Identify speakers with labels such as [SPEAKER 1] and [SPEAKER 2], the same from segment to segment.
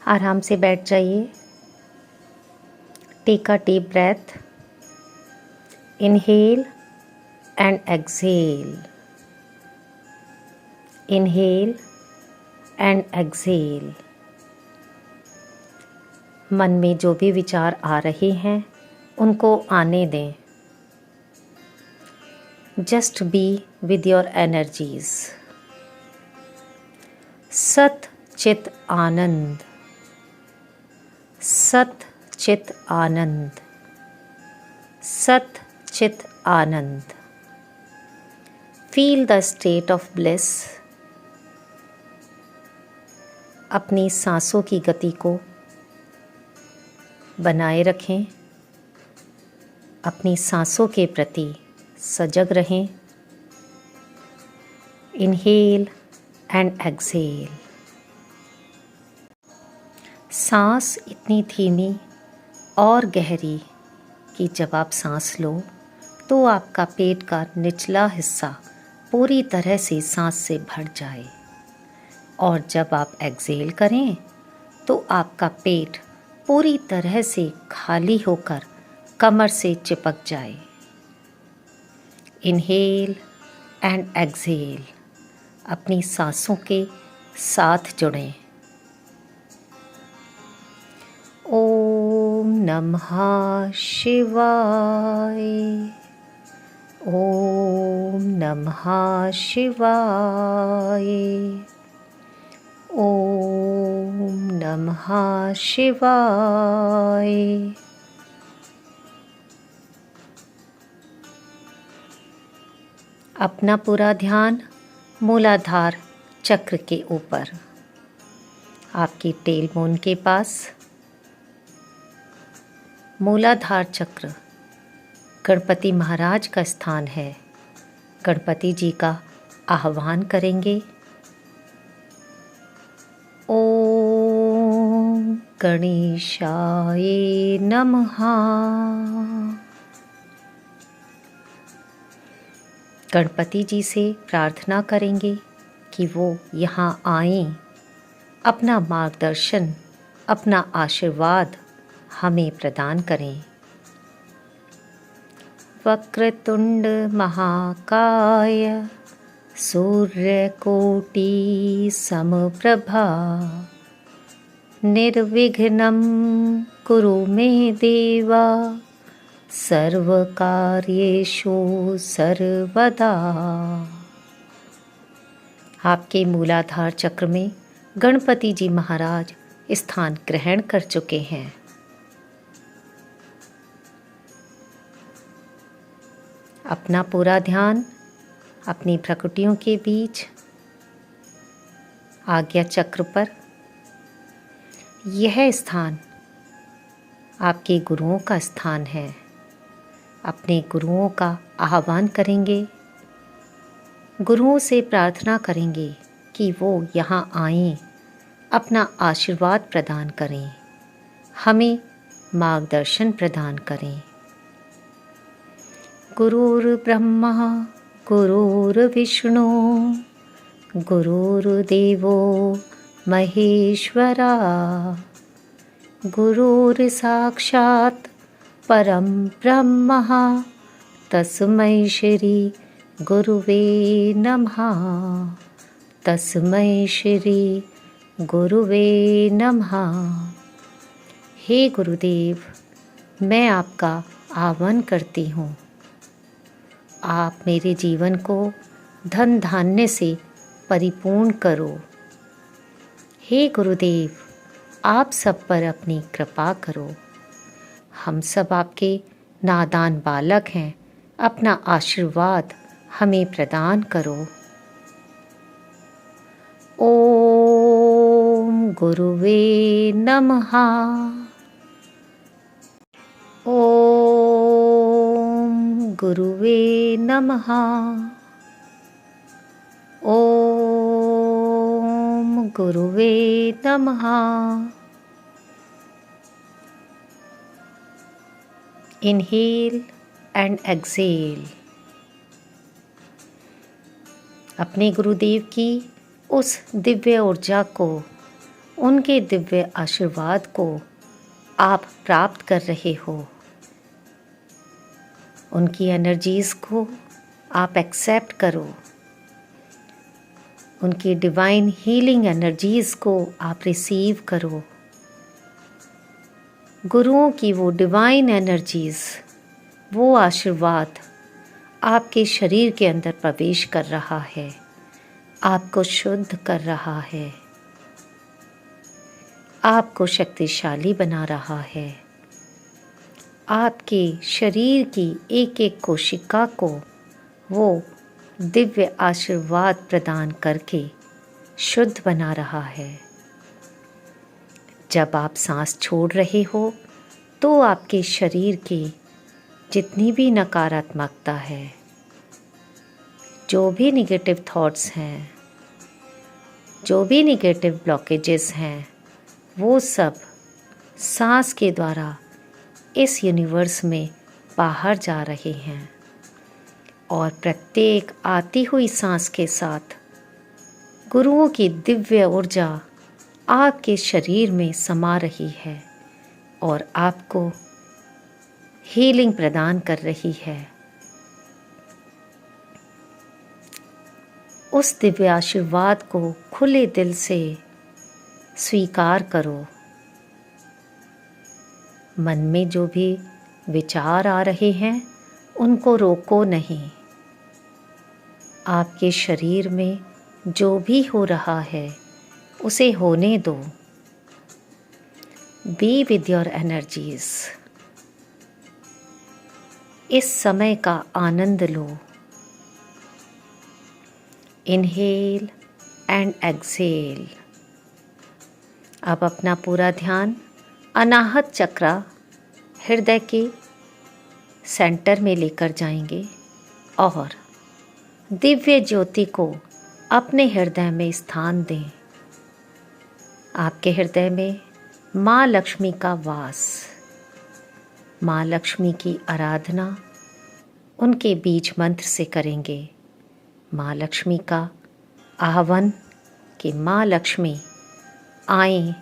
[SPEAKER 1] आराम से बैठ जाइए। Take a deep breath, inhale and exhale, inhale and exhale. मन में जो भी विचार आ रहे हैं उनको आने दें। Just be with your energies. सत चित आनंद, सत चित आनंद, सत चित आनंद। Feel the state of bliss. अपनी सांसों की गति को बनाए रखें। अपनी सांसों के प्रति सजग रहें। Inhale and exhale. सांस इतनी धीमी और गहरी कि जब आप सांस लो तो आपका पेट का निचला हिस्सा पूरी तरह से सांस से भर जाए, और जब आप एक्सहेल करें तो आपका पेट पूरी तरह से खाली होकर कमर से चिपक जाए। Inhale and exhale. अपनी सांसों के साथ जुड़ें। ओम नमः शिवाय, ओम नमः शिवाय, ओम नमः शिवाय। अपना पूरा ध्यान मूलाधार चक्र के ऊपर, आपकी टेलबोन के पास। मूलाधार चक्र गणपति महाराज का स्थान है। गणपति जी का आह्वान करेंगे। ओम गणेशाय नमः। गणपति जी से प्रार्थना करेंगे कि वो यहाँ आएं, अपना मार्गदर्शन, अपना आशीर्वाद हमें प्रदान करें। वक्रतुंड महाकाय, सूर्यकोटि समप्रभा, निर्विघ्नं कुरु मे देवा, सर्वकार्येषु सर्वदा। आपके मूलाधार चक्र में गणपति जी महाराज स्थान ग्रहण कर चुके हैं। अपना पूरा ध्यान अपनी प्रकृतियों के बीच आज्ञा चक्र पर। यह स्थान आपके गुरुओं का स्थान है। अपने गुरुओं का आह्वान करेंगे। गुरुओं से प्रार्थना करेंगे कि वो यहाँ आएं, अपना आशीर्वाद प्रदान करें, हमें मार्गदर्शन प्रदान करें। गुरुर्ब्रह्मा गुरुर्विष्णु गुरुर्देवो महेश्वरा, गुरुर्साक्षात् परं ब्रह्म, तस्मै श्री गुरुवे नमः, तस्मै श्री गुरुवे नमः। हे गुरुदेव, मैं आपका आह्वान करती हूँ। आप मेरे जीवन को धन धान्य से परिपूर्ण करो। हे गुरुदेव, आप सब पर अपनी कृपा करो। हम सब आपके नादान बालक हैं, अपना आशीर्वाद हमें प्रदान करो। ओम गुरुवे नमः। गुरुवे नमः। ओम गुरुवे नमः। Inhale and exhale. अपने गुरुदेव की उस दिव्य ऊर्जा को, उनके दिव्य आशीर्वाद को आप प्राप्त कर रहे हो। उनकी एनर्जीज़ को आप एक्सेप्ट करो। उनकी डिवाइन हीलिंग एनर्जीज़ को आप रिसीव करो। गुरुओं की वो डिवाइन एनर्जीज़, वो आशीर्वाद आपके शरीर के अंदर प्रवेश कर रहा है, आपको शुद्ध कर रहा है, आपको शक्तिशाली बना रहा है। आपके शरीर की एक एक कोशिका को वो दिव्य आशीर्वाद प्रदान करके शुद्ध बना रहा है। जब आप सांस छोड़ रहे हो तो आपके शरीर के जितनी भी नकारात्मकता है, जो भी निगेटिव थॉट्स हैं, जो भी निगेटिव ब्लॉकेजेस हैं, वो सब सांस के द्वारा इस यूनिवर्स में बाहर जा रहे हैं। और प्रत्येक आती हुई सांस के साथ गुरुओं की दिव्य ऊर्जा आपके शरीर में समा रही है और आपको हीलिंग प्रदान कर रही है। उस दिव्य आशीर्वाद को खुले दिल से स्वीकार करो। मन में जो भी विचार आ रहे हैं उनको रोको नहीं। आपके शरीर में जो भी हो रहा है उसे होने दो। Be with your energies. इस समय का आनंद लो। Inhale and exhale. अब अपना पूरा ध्यान अनाहत चक्र हृदय के सेंटर में लेकर जाएंगे और दिव्य ज्योति को अपने हृदय में स्थान दें। आपके हृदय में माँ लक्ष्मी का वास, माँ लक्ष्मी की आराधना उनके बीज मंत्र से करेंगे। माँ लक्ष्मी का आह्वान कि माँ लक्ष्मी आएं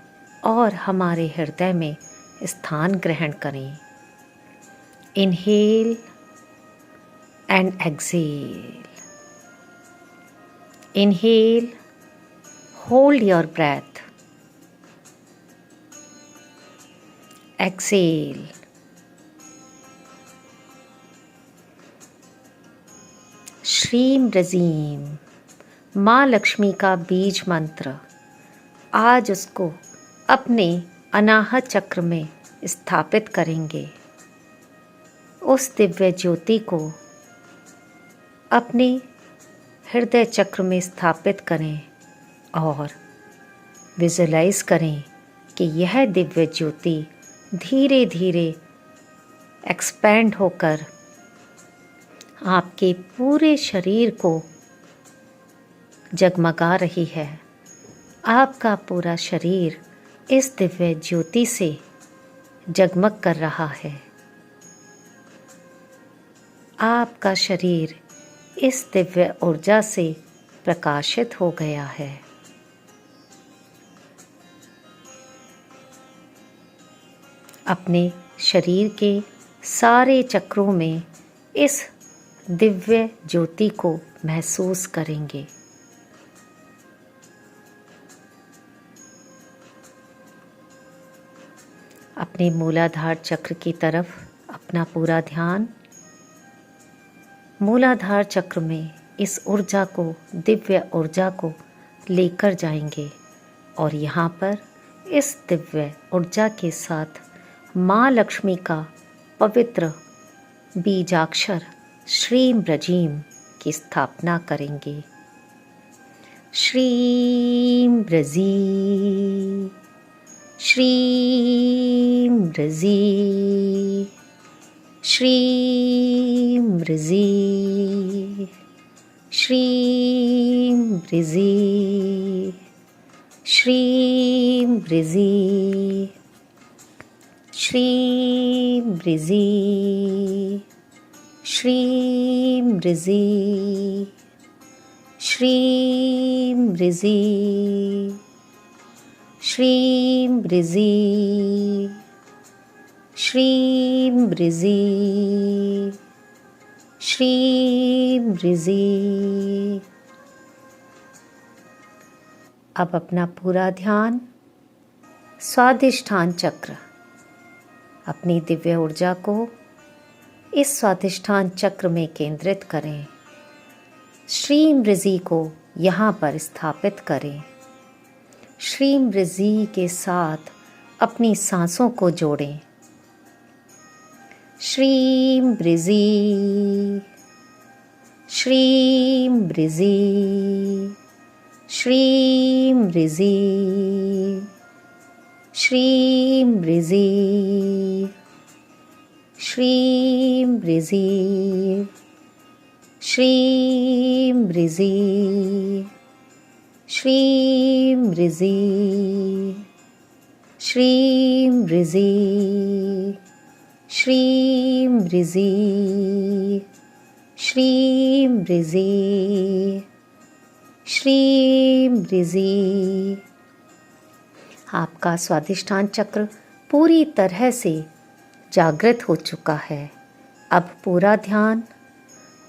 [SPEAKER 1] और हमारे हृदय में स्थान ग्रहण करें। Inhale and exhale. Inhale, hold your breath. Exhale. श्रीम रजीम, माँ लक्ष्मी का बीज मंत्र, आज उसको अपने अनाहत चक्र में स्थापित करेंगे। उस दिव्य ज्योति को अपने हृदय चक्र में स्थापित करें और विजुलाइज करें कि यह दिव्य ज्योति धीरे धीरे एक्सपैंड होकर आपके पूरे शरीर को जगमगा रही है। आपका पूरा शरीर इस दिव्य ज्योति से जगमग कर रहा है। आपका शरीर इस दिव्य ऊर्जा से प्रकाशित हो गया है। अपने शरीर के सारे चक्रों में इस दिव्य ज्योति को महसूस करेंगे। अपने मूलाधार चक्र की तरफ अपना पूरा ध्यान, मूलाधार चक्र में इस ऊर्जा को, दिव्य ऊर्जा को लेकर जाएंगे और यहाँ पर इस दिव्य ऊर्जा के साथ माँ लक्ष्मी का पवित्र बीजाक्षर श्रीम रजीम की स्थापना करेंगे। श्रीम रजी, श्रीम रजी, श्रीम रजी, श्रीम रजी, श्रीम रजी, श्रीम रजी, श्रीम रजी, श्रीम रजी, श्रीं ब्रिजी, श्रीं ब्रिजी, श्रीं ब्रिजी। अब अपना पूरा ध्यान स्वाधिष्ठान चक्र, अपनी दिव्य ऊर्जा को इस स्वाधिष्ठान चक्र में केंद्रित करें। श्रीं ब्रिजी को यहाँ पर स्थापित करें। श्रीं ब्रिजी के साथ अपनी सांसों को जोड़ें। श्रीं ब्रिजी, श्रीं ब्रिजी, श्रीं ब्रिजी, श्रीं ब्रिजी, श्रीं ब्रिजी, श्रीं ब्रिजी, श्रीं ब्रिजी, श्रीं ब्रिजी, श्रीं ब्रिजी, श्रीं ब्रिजी, श्रीं ब्रिजी। आपका स्वाधिष्ठान चक्र पूरी तरह से जागृत हो चुका है। अब पूरा ध्यान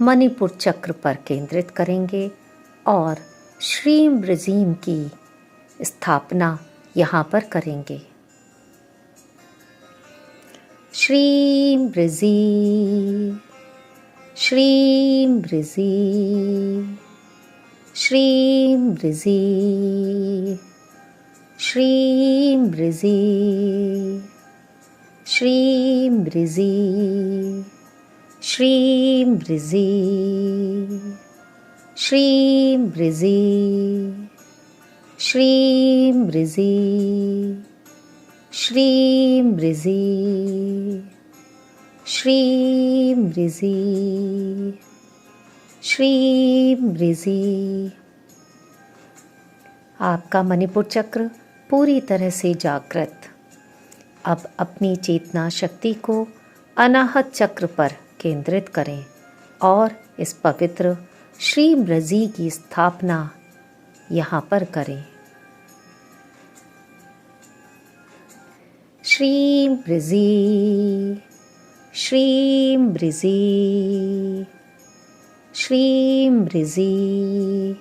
[SPEAKER 1] मणिपुर चक्र पर केंद्रित करेंगे और श्रीं ब्रिजीम की स्थापना यहाँ पर करेंगे। श्रीं ब्रिजी, श्रीं ब्रिजी, श्रीं ब्रिजी, श्रीं ब्रिजी, श्रीं ब्रिजी, श्रीं ब्रिजी, श्रीं ब्रिजी, श्रीं ब्रिजी, श्रीं ब्रिजी, श्रीं ब्रिजी, श्रीं ब्रिजी। आपका मणिपुर चक्र पूरी तरह से जागृत। अब अपनी चेतना शक्ति को अनाहत चक्र पर केंद्रित करें और इस पवित्र श्रीं ब्रिजी की स्थापना यहाँ पर करें। श्रीं ब्रिजी, श्रीं ब्रिजी, श्रीं ब्रिजी,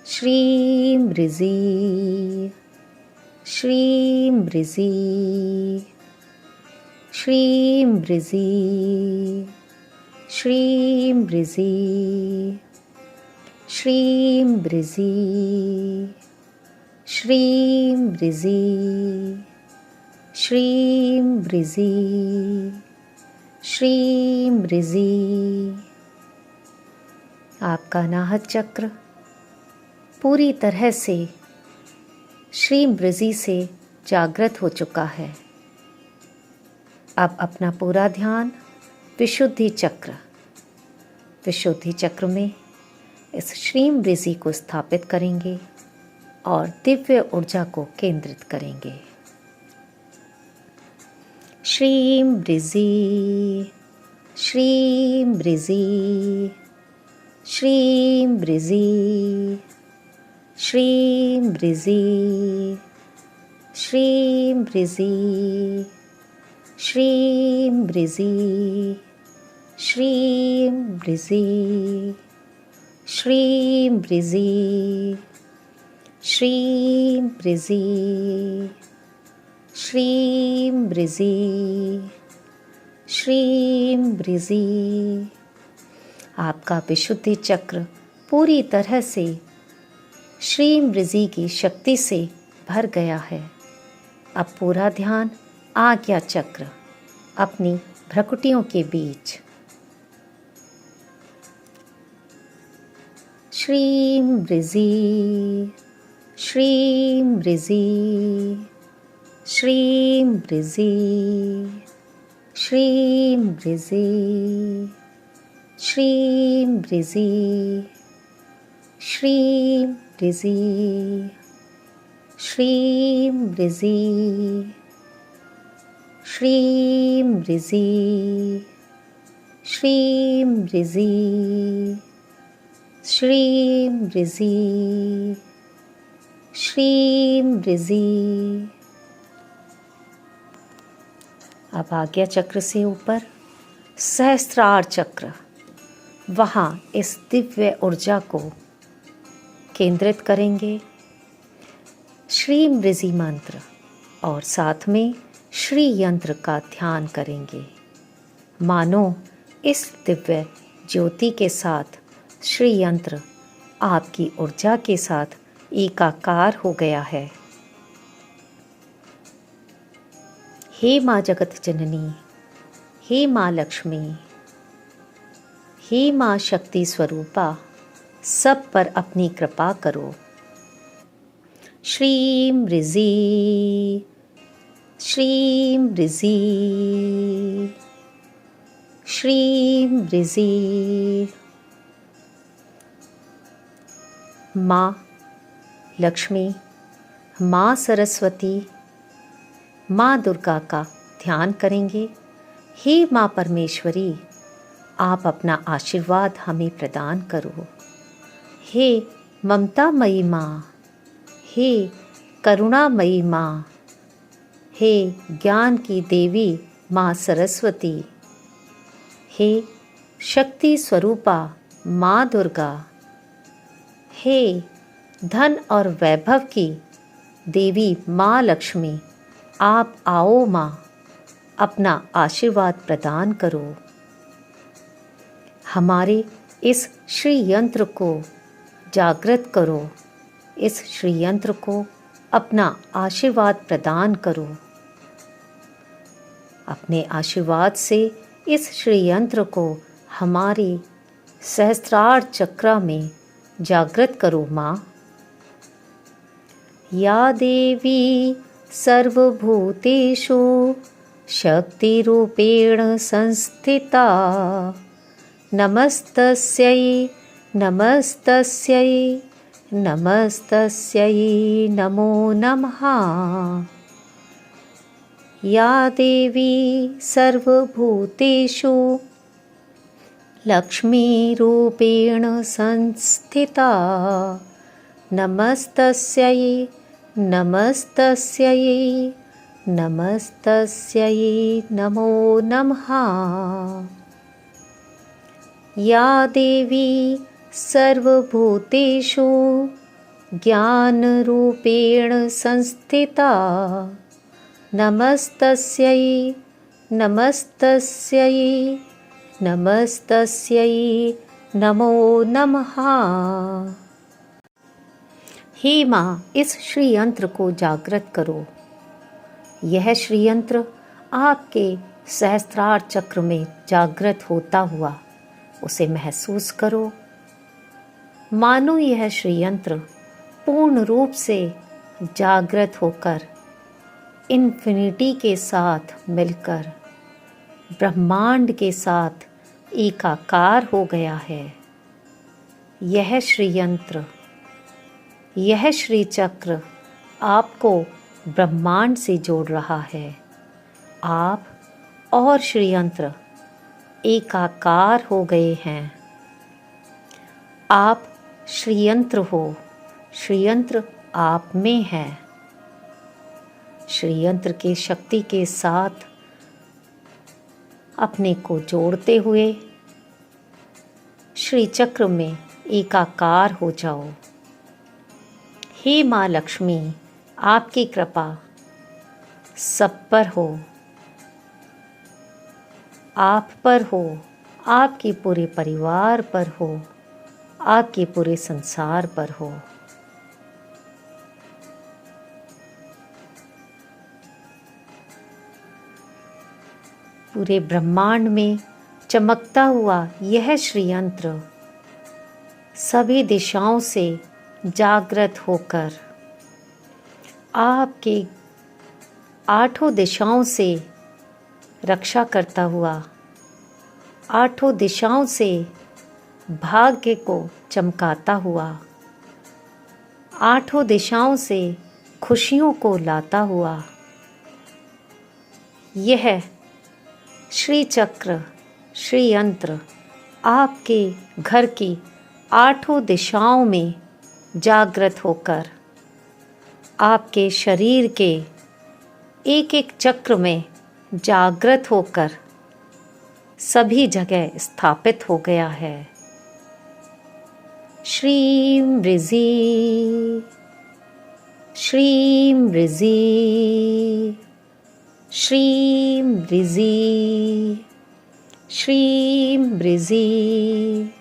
[SPEAKER 1] श्रीं ब्रिजी, श्रीं ब्रिजी, श्रीं ब्रिजी, श्रीं ब्रिजी, श्रीं ब्रिजी, श्रीं ब्रिजी, श्रीं ब्रिजी, श्रीं ब्रिजी। आपका अनाहत चक्र पूरी तरह से श्रीं ब्रिजी से जागृत हो चुका है। अब अपना पूरा ध्यान विशुद्धि चक्र में इस श्रीं ब्रिजी को स्थापित करेंगे और दिव्य ऊर्जा को केंद्रित करेंगे। श्रीं ब्रिजी, श्रीं ब्रिजी, श्रीं ब्रिजी, श्रीं ब्रिजी, श्रीं ब्रिजी, श्रीं ब्रिजी, श्रीं ब्रिजी, श्रीं ब्रिजी, श्रीं ब्रिजी, श्रीं ब्रिजी, श्रीं ब्रिजी। आपका विशुद्धि चक्र पूरी तरह से श्रीं ब्रिजी की शक्ति से भर गया है। अब पूरा ध्यान आज्ञा चक्र, अपनी भ्रकुटियों के बीच। श्रीं ब्रिजी, श्रीं ब्रिजी, श्रीं ब्रिजी, श्रीं ब्रिजी, श्रीं ब्रिजी, श्रीं ब्रिजी, श्रीं ब्रिजी, श्रीं ब्रिजी, श्रीं ब्रिजी, श्रीं ब्रिजी, श्रीं ऋज़ि। अब आज्ञा चक्र से ऊपर सहस्त्रार चक्र, वहाँ इस दिव्य ऊर्जा को केंद्रित करेंगे। श्रीं ऋज़ि मंत्र और साथ में श्री यंत्र का ध्यान करेंगे। मानो इस दिव्य ज्योति के साथ श्री यंत्र आपकी ऊर्जा के साथ एकाकार हो गया है। हे माँ जगत जननी, हे माँ लक्ष्मी, हे माँ शक्ति स्वरूपा, सब पर अपनी कृपा करो। श्रीं ऋज़ि, श्रीं ऋज़ि, श्रीं ऋज़ि। माँ लक्ष्मी, माँ सरस्वती, माँ दुर्गा का ध्यान करेंगे। हे माँ परमेश्वरी, आप अपना आशीर्वाद हमें प्रदान करो। हे ममतामयी माँ, हे करुणामयी माँ, हे ज्ञान की देवी माँ सरस्वती, हे शक्ति स्वरूपा माँ दुर्गा, हे धन और वैभव की देवी माँ लक्ष्मी, आप आओ माँ, अपना आशीर्वाद प्रदान करो। हमारे इस श्री यंत्र को जागृत करो, इस श्री यंत्र को अपना आशीर्वाद प्रदान करो। अपने आशीर्वाद से इस श्री यंत्र को हमारे सहस्त्रार चक्र में जागृत करो माँ। या देवी सर्वभूतेषु शक्तिरूपेण संस्थिता, नमस्तस्यै नमस्तस्यै नमस्तस्यै नमो नमः। या देवी सर्वभूतेषु लक्ष्मीरूपेण संस्थिता, नमस्तस्यै नमस्तस्यै नमस्तस्यै नमो नमः। या देवी सर्वभूतेषु ज्ञानरूपेण संस्थिता, नमस्तस्यै नमस्तस्यै नमस्तस्यै नमो नमः। हे माँ, इस श्री यंत्र को जागृत करो। यह श्री यंत्र आपके सहस्त्रार चक्र में जागृत होता हुआ उसे महसूस करो। मानो यह श्री यंत्र पूर्ण रूप से जागृत होकर इन्फिनिटी के साथ मिलकर ब्रह्मांड के साथ एकाकार हो गया है। यह श्री यंत्र, यह श्री चक्र आपको ब्रह्मांड से जोड़ रहा है। आप और श्री यंत्र एकाकार हो गए हैं। आप श्री यंत्र हो, श्री यंत्र आप में है। श्री यंत्र की शक्ति के साथ अपने को जोड़ते हुए श्री चक्र में एकाकार हो जाओ। हे माँ लक्ष्मी, आपकी कृपा सब पर हो, आप पर हो, आपके पूरे परिवार पर हो, आपके पूरे संसार पर हो। पूरे ब्रह्मांड में चमकता हुआ यह श्री यंत्र सभी दिशाओं से जागृत होकर आपके आठों दिशाओं से रक्षा करता हुआ, आठों दिशाओं से भाग्य को चमकाता हुआ, आठों दिशाओं से खुशियों को लाता हुआ, यह श्री चक्र, श्री यंत्र आपके घर की आठों दिशाओं में जागृत होकर आपके शरीर के एक एक चक्र में जागृत होकर सभी जगह स्थापित हो गया है। श्रीं ऋज़ि, श्रीं ऋज़ि, श्रीं ऋज़ि, श्रीं ऋज़ि,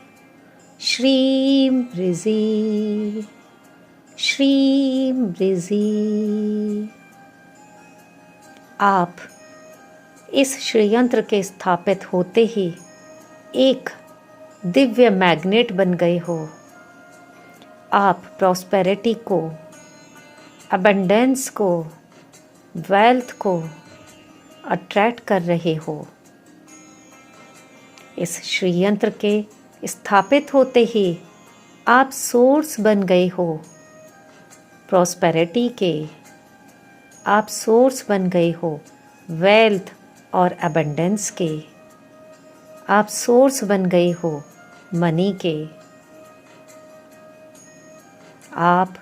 [SPEAKER 1] श्रीं ऋज़ि, श्रीं ऋज़ि। आप इस श्रीयंत्र के स्थापित होते ही एक दिव्य मैग्नेट बन गए हो। आप प्रॉस्पेरिटी को, अबंडेंस को, वेल्थ को अट्रैक्ट कर रहे हो। इस श्रीयंत्र के स्थापित होते ही आप सोर्स बन गए हो। प्रॉस्पेरिटी के आप सोर्स बन गए हो, वेल्थ और अबंडेंस के आप सोर्स बन गए हो, मनी के। आप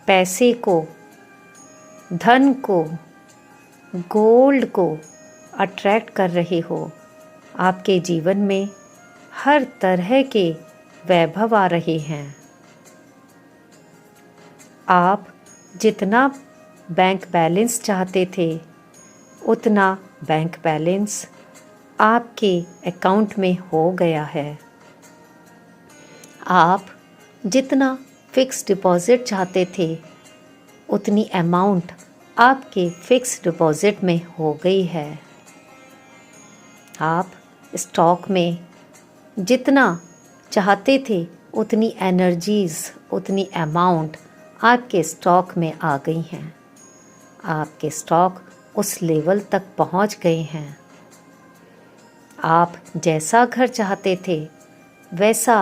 [SPEAKER 1] पैसे को, धन को, गोल्ड को अट्रैक्ट कर रहे हो। आपके जीवन में हर तरह के वैभव आ रहे हैं। आप जितना बैंक बैलेंस चाहते थे उतना बैंक बैलेंस आपके अकाउंट में हो गया है। आप जितना फिक्स डिपॉजिट चाहते थे उतनी अमाउंट आपके फिक्स डिपॉजिट में हो गई है। आप स्टॉक में जितना चाहते थे उतनी एनर्जीज, उतनी अमाउंट आपके स्टॉक में आ गई हैं। आपके स्टॉक उस लेवल तक पहुंच गए हैं। आप जैसा घर चाहते थे वैसा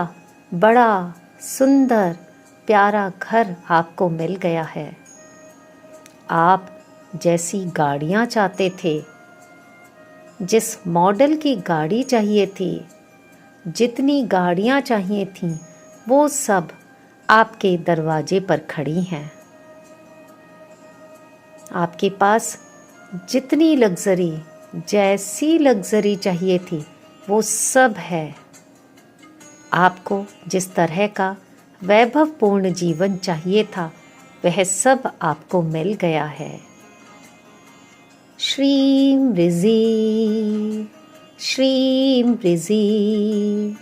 [SPEAKER 1] बड़ा सुंदर प्यारा घर आपको मिल गया है। आप जैसी गाड़ियाँ चाहते थे, जिस मॉडल की गाड़ी चाहिए थी, जितनी गाड़ियाँ चाहिए थीं, वो सब आपके दरवाजे पर खड़ी हैं। आपके पास जितनी लग्ज़री, जैसी लग्ज़री चाहिए थी वो सब है। आपको जिस तरह का वैभवपूर्ण जीवन चाहिए था वह सब आपको मिल गया है। श्रीं ऋज़ि, श्रीं ऋज़ि,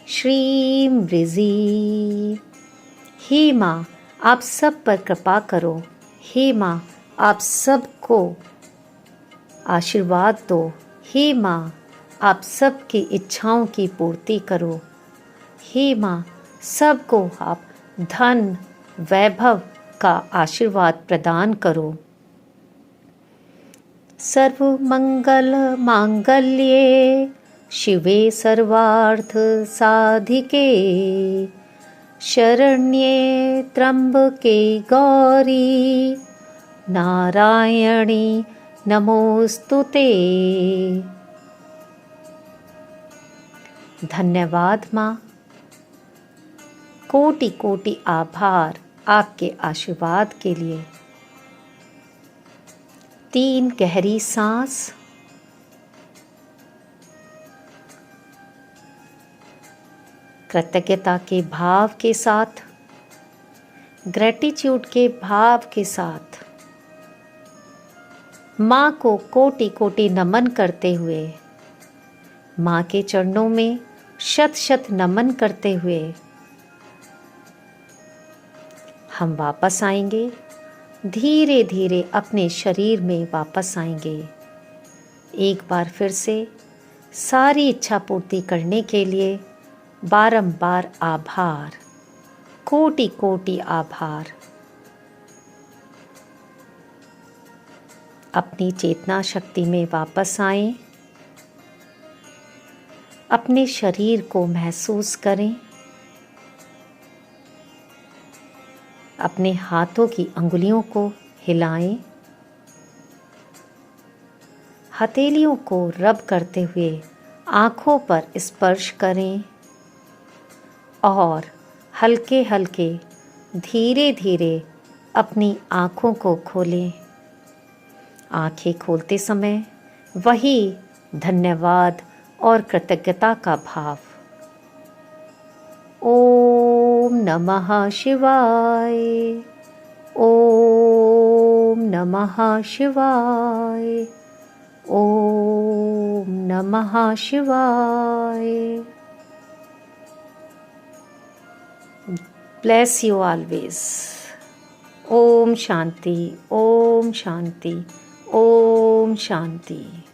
[SPEAKER 1] श्रीं ऋज़ि। हे माँ, आप सब पर कृपा करो। हे माँ, आप सबको आशीर्वाद दो। हे माँ, आप सबकी इच्छाओं की पूर्ति करो। हे माँ, सबको आप धन, वैभव का आशीर्वाद प्रदान करो। सर्वमंगल मांगल्ये शिवे सर्वार्थ साधिके शरण्ये त्र्यंबके गौरी नारायणी नमोस्तुते। धन्यवाद माँ, कोटि कोटि आभार आपके आशीर्वाद के लिए। 3 गहरी सांस। कृतज्ञता के भाव के साथ, ग्रेटिट्यूड के भाव के साथ माँ को कोटि कोटि नमन करते हुए, माँ के चरणों में शत शत नमन करते हुए हम वापस आएंगे। धीरे धीरे अपने शरीर में वापस आएंगे। एक बार फिर से सारी इच्छा पूर्ति करने के लिए बारंबार आभार, कोटि कोटि आभार। अपनी चेतना शक्ति में वापस आएं। अपने शरीर को महसूस करें। अपने हाथों की अंगुलियों को हिलाएं। हथेलियों को रब करते हुए आँखों पर स्पर्श करें और हल्के हल्के, धीरे धीरे अपनी आँखों को खोलें। आँखें खोलते समय वही धन्यवाद और कृतज्ञता का भाव। ओम नमः शिवाय, ओम नमः शिवाय, ओम नमः शिवाय। Bless you always. Om Shanti, Om Shanti, Om Shanti.